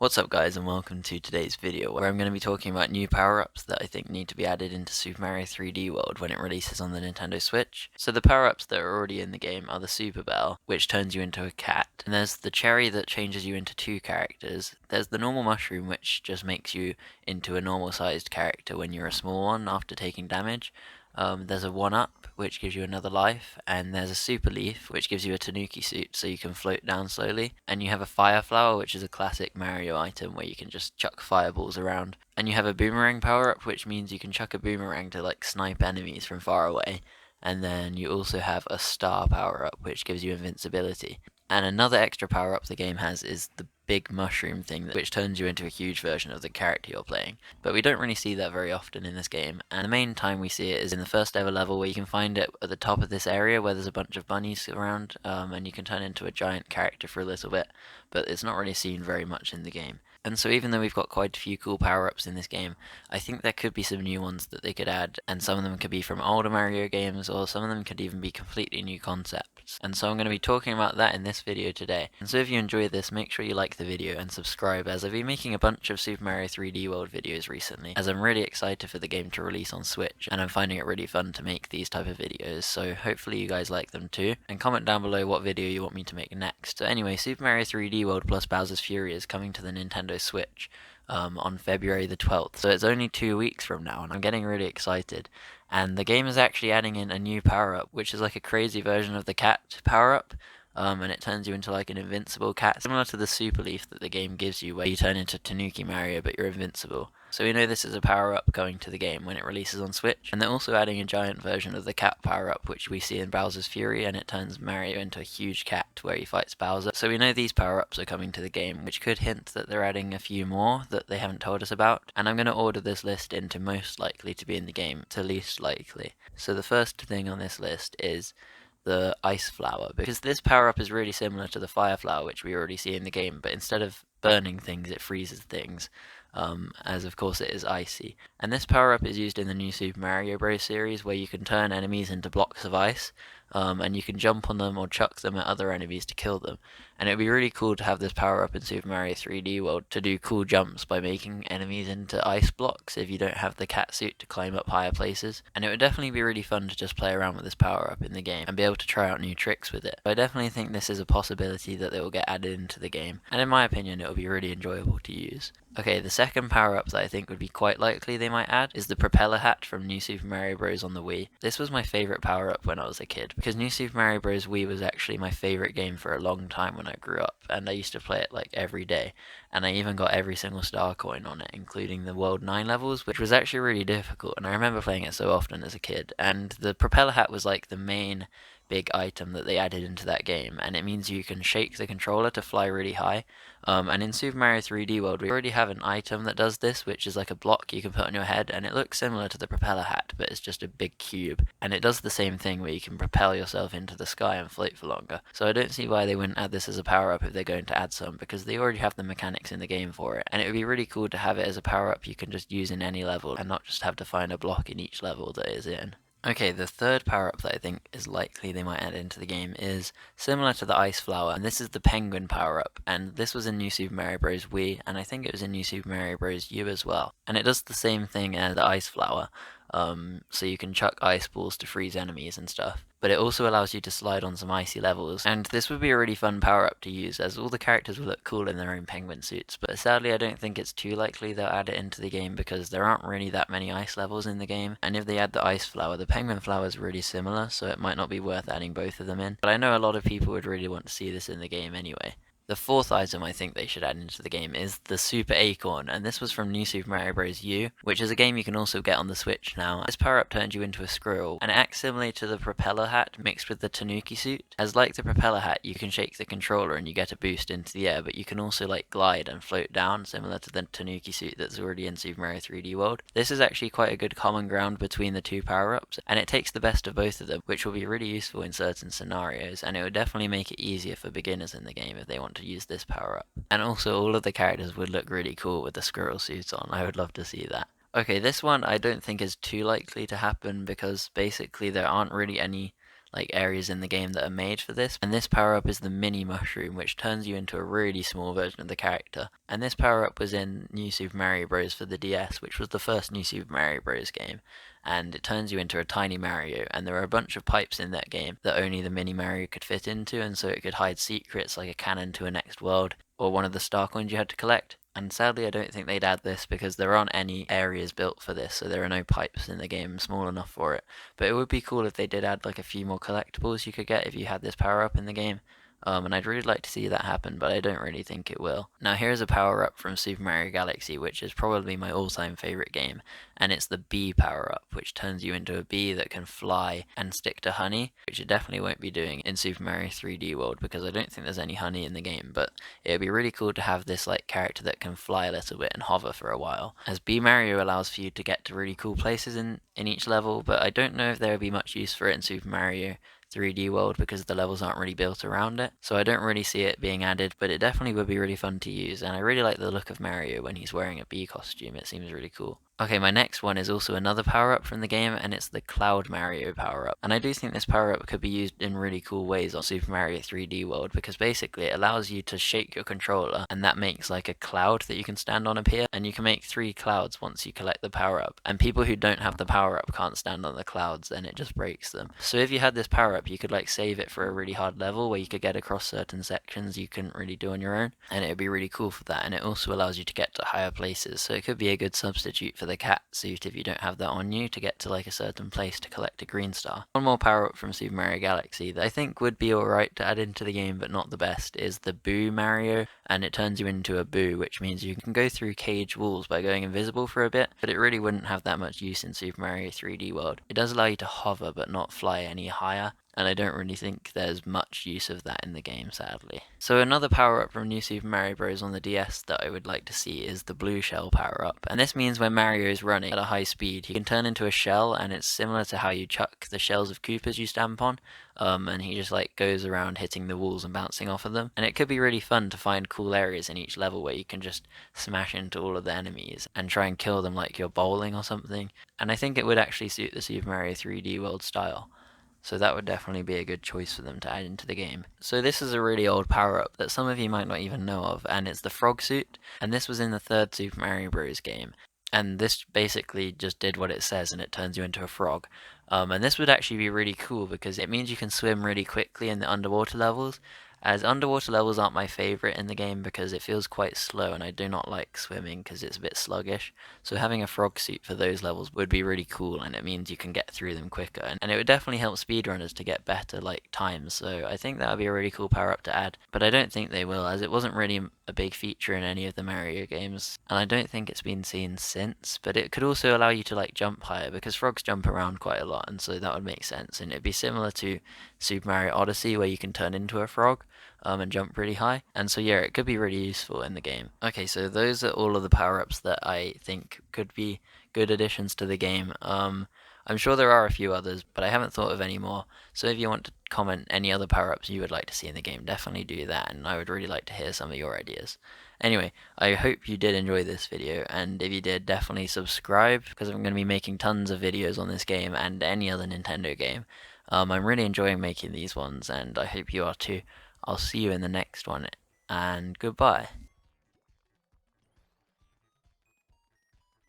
What's up guys, and welcome to today's video where I'm going to be talking about new power-ups that I think need to be added into Super Mario 3D World when it releases on the Nintendo Switch. So the power-ups that are already in the game are the Super Bell, which turns you into a cat, and there's the Cherry that changes you into two characters, there's the normal mushroom which just makes you into a normal sized character when you're a small one after taking damage. There's a 1-up, which gives you another life, and there's a super leaf, which gives you a Tanuki suit so you can float down slowly, and you have a fire flower, which is a classic Mario item where you can just chuck fireballs around, and you have a boomerang power up, which means you can chuck a boomerang to like snipe enemies from far away, and then you also have a star power up, which gives you invincibility. And another extra power up the game has is the big mushroom thing, which turns you into a huge version of the character you're playing. But we don't really see that very often in this game, and the main time we see it is in the first ever level where you can find it at the top of this area where there's a bunch of bunnies around, and you can turn into a giant character for a little bit, but it's not really seen very much in the game. And so even though we've got quite a few cool power-ups in this game, I think there could be some new ones that they could add, and some of them could be from older Mario games, or some of them could even be completely new concepts. And so I'm going to be talking about that in this video today. And so if you enjoy this, make sure you like the video and subscribe, as I've been making a bunch of Super Mario 3D World videos recently, as I'm really excited for the game to release on Switch, and I'm finding it really fun to make these type of videos, so hopefully you guys like them too. And comment down below what video you want me to make next. So anyway, Super Mario 3D World plus Bowser's Fury is coming to the Nintendo Switch on February the 12th, so it's only 2 weeks from now, and I'm getting really excited. And the game is actually adding in a new power-up, which is like a crazy version of the cat power-up, and it turns you into like an invincible cat, similar to the super leaf that the game gives you where you turn into Tanuki Mario but you're invincible. So we know this is a power-up going to the game when it releases on Switch, and they're also adding a giant version of the cat power-up which we see in Bowser's Fury, and it turns Mario into a huge cat where he fights Bowser. So we know these power-ups are coming to the game, which could hint that they're adding a few more that they haven't told us about, and I'm going to order this list into most likely to be in the game to least likely. So the first thing on this list is the ice flower, because this power up is really similar to the fire flower which we already see in the game, but instead of burning things it freezes things, as of course it is icy. And this power up is used in the new Super Mario Bros. Series where you can turn enemies into blocks of ice, and you can jump on them or chuck them at other enemies to kill them. And it would be really cool to have this power up in Super Mario 3D World to do cool jumps by making enemies into ice blocks if you don't have the cat suit to climb up higher places. And it would definitely be really fun to just play around with this power up in the game and be able to try out new tricks with it. I definitely think this is a possibility that it will get added into the game, and in my opinion it will be really enjoyable to use. Okay, the second power-up that I think would be quite likely they might add is the propeller hat from New Super Mario Bros. On the Wii. This was my favourite power-up when I was a kid, because New Super Mario Bros. Wii was actually my favourite game for a long time when I grew up, and I used to play it like every day, and I even got every single star coin on it, including the World 9 levels, which was actually really difficult, and I remember playing it so often as a kid. And the propeller hat was like the main big item that they added into that game, and it means you can shake the controller to fly really high. And in Super Mario 3D World, we already have an item that does this, which is like a block you can put on your head, and it looks similar to the propeller hat, but it's just a big cube. And it does the same thing where you can propel yourself into the sky and float for longer. So I don't see why they wouldn't add this as a power-up if they're going to add some, because they already have the mechanics in the game for it. And it would be really cool to have it as a power-up you can just use in any level, and not just have to find a block in each level that it is in. Okay, the third power-up that I think is likely they might add into the game is similar to the Ice Flower, and this is the Penguin power-up, and this was in New Super Mario Bros. Wii, and I think it was in New Super Mario Bros. U as well. And it does the same thing as the Ice Flower, so you can chuck ice balls to freeze enemies and stuff. But it also allows you to slide on some icy levels, and this would be a really fun power-up to use, as all the characters will look cool in their own penguin suits. But sadly I don't think it's too likely they'll add it into the game, because there aren't really that many ice levels in the game, and if they add the ice flower, the penguin flower is really similar, so it might not be worth adding both of them in. But I know a lot of people would really want to see this in the game anyway. The fourth item I think they should add into the game is the Super Acorn, and this was from New Super Mario Bros. U, which is a game you can also get on the Switch now. This power-up turns you into a squirrel, and it acts similarly to the propeller hat mixed with the Tanuki suit. As like the propeller hat, you can shake the controller and you get a boost into the air, but you can also like glide and float down, similar to the Tanuki suit that's already in Super Mario 3D World. This is actually quite a good common ground between the two power-ups, and it takes the best of both of them, which will be really useful in certain scenarios, and it would definitely make it easier for beginners in the game if they want to use this power up. And also all of the characters would look really cool with the squirrel suits on. I would love to see that. Okay, this one I don't think is too likely to happen, because basically there aren't really any like areas in the game that are made for this. And this power up is the mini mushroom, which turns you into a really small version of the character. And this power up was in New Super Mario Bros. For the DS, which was the first New Super Mario Bros. Game. And it turns you into a tiny Mario, and there are a bunch of pipes in that game that only the mini Mario could fit into, and so it could hide secrets like a cannon to a next world, or one of the star coins you had to collect. And sadly, I don't think they'd add this because there aren't any areas built for this, so there are no pipes in the game small enough for it. But it would be cool if they did add like a few more collectibles you could get if you had this power up in the game. And I'd really like to see that happen, but I don't really think it will. Now here's a power up from Super Mario Galaxy, which is probably my all-time favorite game, and it's the bee power up, which turns you into a bee that can fly and stick to honey, which it definitely won't be doing in Super Mario 3D World because I don't think there's any honey in the game, but it'd be really cool to have this like character that can fly a little bit and hover for a while, as Bee Mario allows for you to get to really cool places in each level, but I don't know if there would be much use for it in Super Mario 3D World because the levels aren't really built around it, so I don't really see it being added, but it definitely would be really fun to use, and I really like the look of Mario when he's wearing a bee costume. It seems really cool. Okay, my next one is also another power-up from the game, and it's the Cloud Mario power-up. And I do think this power-up could be used in really cool ways on Super Mario 3D World, because basically it allows you to shake your controller, and that makes like a cloud that you can stand on appear, and you can make 3 clouds once you collect the power-up. And people who don't have the power-up can't stand on the clouds, then it just breaks them. So if you had this power-up, you could like save it for a really hard level where you could get across certain sections you couldn't really do on your own, and it would be really cool for that. And it also allows you to get to higher places, so it could be a good substitute for the cat suit if you don't have that on you to get to like a certain place to collect a green star. One more power up from Super Mario Galaxy that I think would be alright to add into the game but not the best is the Boo Mario, and it turns you into a boo, which means you can go through cage walls by going invisible for a bit, but it really wouldn't have that much use in Super Mario 3D World. It does allow you to hover but not fly any higher, and I don't really think there's much use of that in the game, sadly. So another power-up from New Super Mario Bros. On the DS that I would like to see is the blue shell power-up, and this means when Mario is running at a high speed, he can turn into a shell, and it's similar to how you chuck the shells of Koopas you stamp on, and he just like goes around hitting the walls and bouncing off of them, and it could be really fun to find cool areas in each level where you can just smash into all of the enemies and try and kill them like you're bowling or something, and I think it would actually suit the Super Mario 3D World style. So that would definitely be a good choice for them to add into the game. So this is a really old power-up that some of you might not even know of, and it's the frog suit, and this was in the third Super Mario Bros. Game. And this basically just did what it says, and it turns you into a frog. And this would actually be really cool because it means you can swim really quickly in the underwater levels, as underwater levels aren't my favorite in the game because it feels quite slow and I do not like swimming because it's a bit sluggish. So having a frog suit for those levels would be really cool, and it means you can get through them quicker, and it would definitely help speedrunners to get better like times, so I think that would be a really cool power up to add, but I don't think they will, as it wasn't really a big feature in any of the Mario games, and I don't think it's been seen since. But it could also allow you to like jump higher because frogs jump around quite a lot, and so that would make sense, and it'd be similar to Super Mario Odyssey where you can turn into a frog and jump really high. And so yeah, it could be really useful in the game. Okay, so those are all of the power-ups that I think could be good additions to the game. I'm sure there are a few others, but I haven't thought of any more. So if you want to comment any other power-ups you would like to see in the game, definitely do that, and I would really like to hear some of your ideas. Anyway, I hope you did enjoy this video, and if you did, definitely subscribe, because I'm going to be making tons of videos on this game and any other Nintendo game. I'm really enjoying making these ones, and I hope you are too. I'll see you in the next one, and goodbye.